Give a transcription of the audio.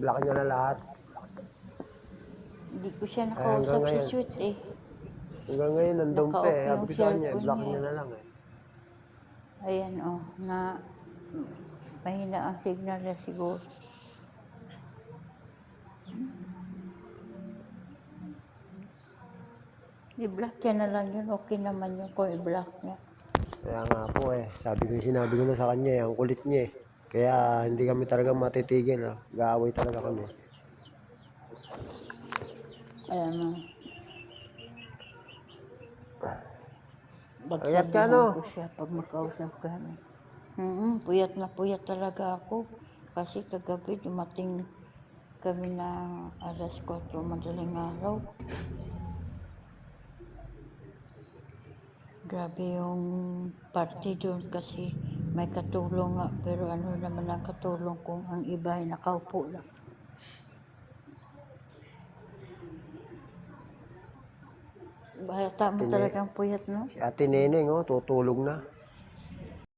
i-block niya na lahat. Hindi ko siya Ay, nakausap hanggang si ngayon. Sweet eh. Hanggang ngayon, nandun pa Naka-off eh. Sabi yung ko sa kanya, cellphone i-block niya niya eh. na lang eh. Ayan oh, na mahina ang signal niya siguro. I-block niya na lang yun, okay naman yun kung i-block niya. Kaya nga po eh. Sinabi ko na sa kanya eh, ang kulit niya eh. Kaya hindi kami talaga matitigil. Gaaway talaga kami. Ayan mo. Puyat ka, no? Bagsabihan ko siya pag makausap kami. Puyat na puyat talaga ako. Kasi kagabi dumating kami ng alas 4 madaling araw. Grabe yung party doon kasi may katulong nga. Pero ano naman ang katulong kung ang iba ay nakaupo lang. Bata mo talagang puyat, no? Si Ate Neneng, oh, tutulog na.